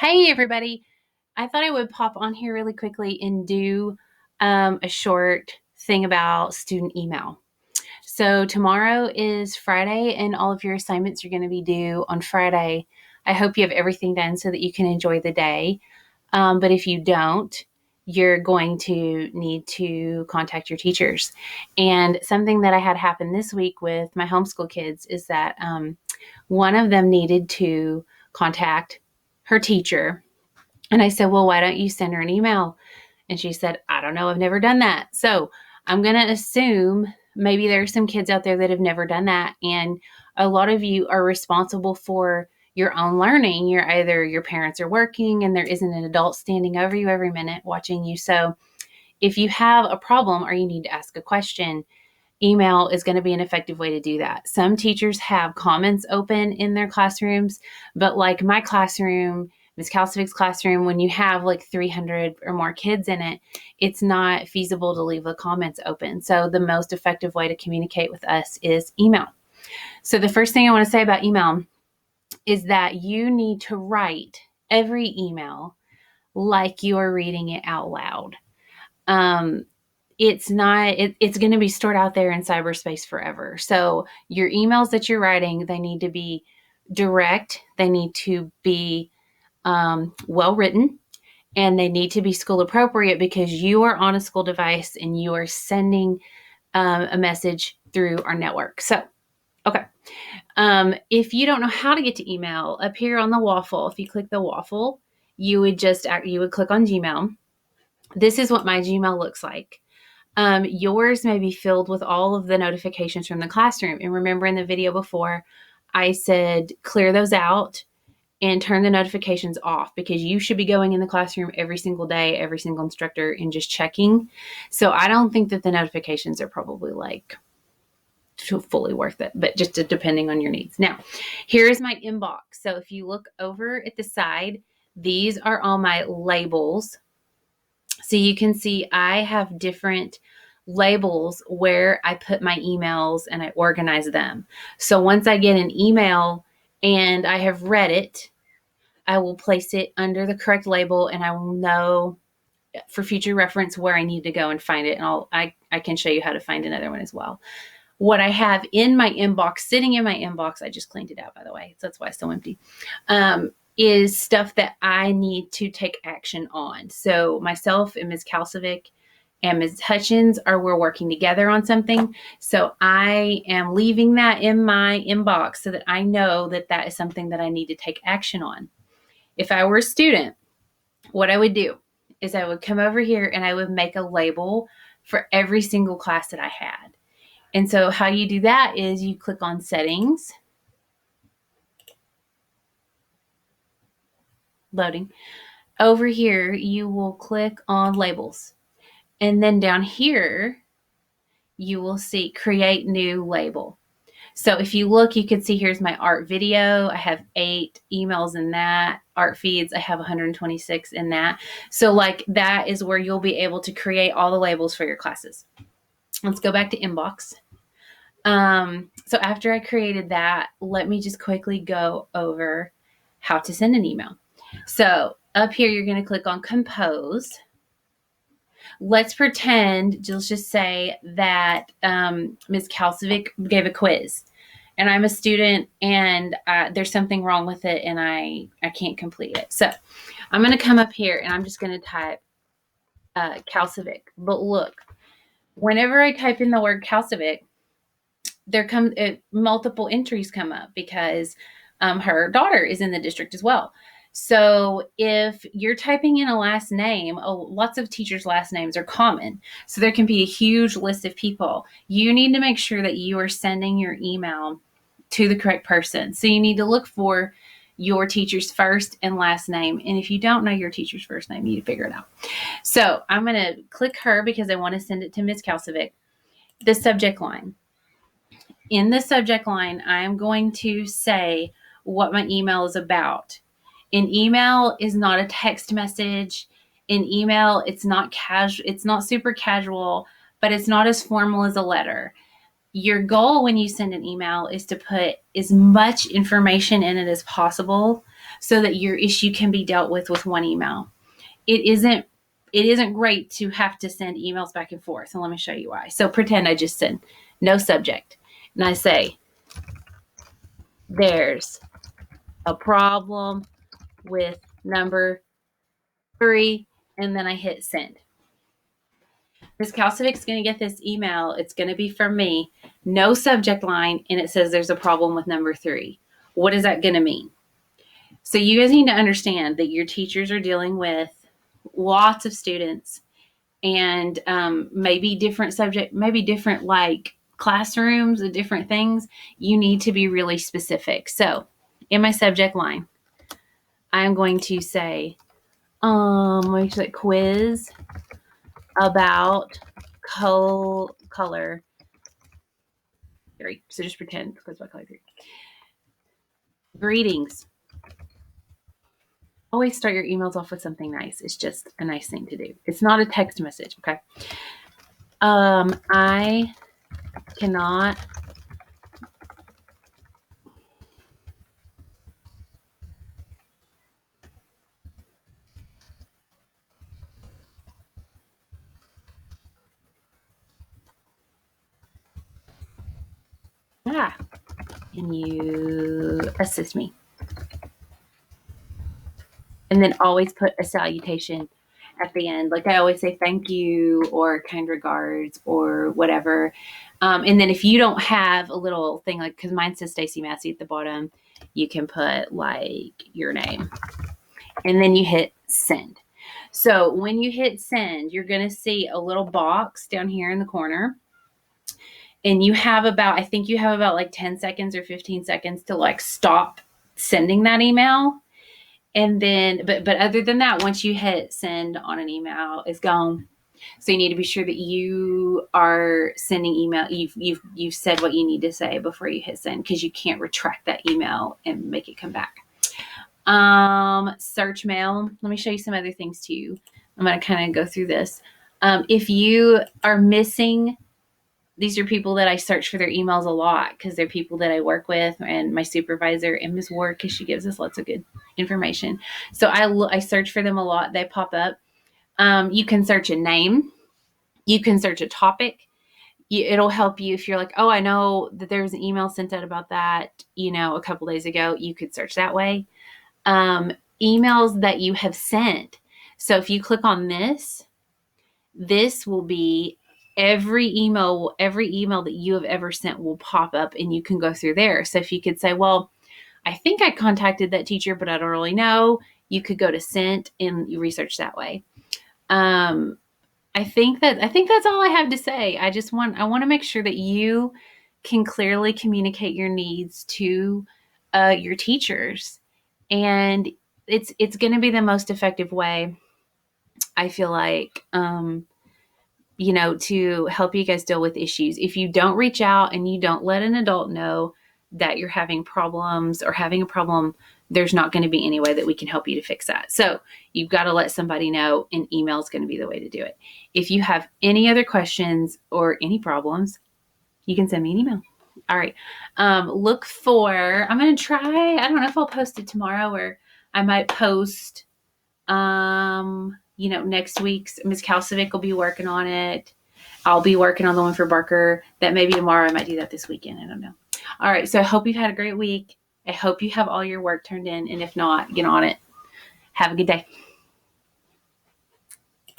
Hey, everybody. I thought I would pop on here really quickly and do a short thing about student email. So, tomorrow is Friday, and all of your assignments are going to be due on Friday. I hope you have everything done so that you can enjoy the day. But if you don't, you're going to need to contact your teachers. And something that I had happen this week with my homeschool kids is that one of them needed to contact her teacher, and I said, well, why don't you send her an email? And she said, I don't know. I've never done that. So I'm going to assume maybe there are some kids out there that have never done that. And a lot of you are responsible for your own learning. You're either your parents are working and there isn't an adult standing over you every minute watching you. So if you have a problem or you need to ask a question, email is going to be an effective way to do that. Some teachers have comments open in their classrooms, but like my classroom, Ms. Kalsevic's classroom, when you have like 300 or more kids in it, it's not feasible to leave the comments open. So the most effective way to communicate with us is email. So the first thing I want to say about email is that you need to write every email like you are reading it out loud. It's going to be stored out there in cyberspace forever. So your emails that you're writing, they need to be direct, they need to be well written, and they need to be school appropriate because you are on a school device and you are sending a message through our network. So, okay. If you don't know how to get to email, up here on the waffle, if you click the waffle, you would click on Gmail. This is what my Gmail looks like. Yours may be filled with all of the notifications from the classroom. And remember in the video before, I said clear those out and turn the notifications off because you should be going in the classroom every single day, every single instructor, and just checking. So I don't think that the notifications are probably like fully worth it, but just depending on your needs. Now, here is my inbox. So if you look over at the side, these are all my labels. So you can see I have different labels where I put my emails and I organize them. So once I get an email and I have read it, I will place it under the correct label and I will know for future reference where I need to go and find it. And I can show you how to find another one as well. What I have in my inbox, sitting in my inbox, I just cleaned it out, by the way, so that's why it's so empty, is stuff that I need to take action on. So myself and Ms. Kalsevic and Ms. Hutchins we're working together on something. So I am leaving that in my inbox so that I know that that is something that I need to take action on. If I were a student, what I would do is I would come over here and I would make a label for every single class that I had. And so how you do that is you click on settings, loading. Over here, you will click on labels. And then down here, you will see create new label. So if you look, you can see here's my art video. I have 8 emails in that. Art feeds, I have 126 in that. So like that is where you'll be able to create all the labels for your classes. Let's go back to inbox. So after I created that, let me just quickly go over how to send an email. So up here, you're going to click on compose. Let's pretend, let's just say that Ms. Kalsevic gave a quiz and I'm a student and there's something wrong with it and I can't complete it. So I'm going to come up here and I'm just going to type Kalsevic. But look, whenever I type in the word Kalsevic, there come multiple entries come up because her daughter is in the district as well. So if you're typing in a last name, lots of teachers' last names are common. So there can be a huge list of people. You need to make sure that you are sending your email to the correct person. So you need to look for your teacher's first and last name. And if you don't know your teacher's first name, you need to figure it out. So I'm going to click her because I want to send it to Ms. Kalsevic. The subject line. In the subject line, I am going to say what my email is about. An email is not a text message. In email, it's not casual. It's not super casual, but it's not as formal as a letter. Your goal when you send an email is to put as much information in it as possible so that your issue can be dealt with one email. It isn't great to have to send emails back and forth. And let me show you why. So pretend I just send no subject. And I say, there's a problem with number 3. And then I hit send. Ms. Kalcivic's going to get this email. It's going to be from me. No subject line. And it says there's a problem with number 3. What is that going to mean? So you guys need to understand that your teachers are dealing with lots of students, and maybe different subject, maybe different like classrooms and different things. You need to be really specific. So in my subject line, I'm going to say, let me say quiz about color 3. So just pretend quiz about color 3. Greetings. Always start your emails off with something nice. It's just a nice thing to do. It's not a text message, okay? I cannot can you assist me? And then always put a salutation at the end. Like I always say thank you or kind regards or whatever. And then if you don't have a little thing like, because mine says Stacy Massey at the bottom, you can put like your name. And then you hit send. So when you hit send, you're going to see a little box down here in the corner. And you have about, I think you have about like 10 seconds or 15 seconds to like stop sending that email. And then, but other than that, once you hit send on an email, it's gone. So you need to be sure that you are sending email. You've said what you need to say before you hit send, because you can't retract that email and make it come back. Search mail. Let me show you some other things too. I'm going to kind of go through this. If you are missing, these are people that I search for their emails a lot because they're people that I work with, and my supervisor and Ms. Ward, because she gives us lots of good information. So I search for them a lot. They pop up. You can search a name. You can search a topic. It'll help you if you're like, oh, I know that there was an email sent out about that, a couple days ago. You could search that way. Emails that you have sent. So if you click on this will be every email that you have ever sent will pop up, and you can go through there. So if you could say, well, I think I contacted that teacher, but I don't really know, you could go to sent and you research that way. I think that's all I have to say. I want to make sure that you can clearly communicate your needs to your teachers, and it's going to be the most effective way, I feel like, to help you guys deal with issues. If you don't reach out and you don't let an adult know that you're having problems or having a problem, there's not going to be any way that we can help you to fix that. So you've got to let somebody know, and email is going to be the way to do it. If you have any other questions or any problems, you can send me an email. All right. I'm going to try, I don't know if I'll post it tomorrow, or I might post, next week's. Ms. Kalcivic will be working on it. I'll be working on the one for Barker. That maybe tomorrow. I might do that this weekend. I don't know. All right. So I hope you've had a great week. I hope you have all your work turned in. And if not, get on it. Have a good day.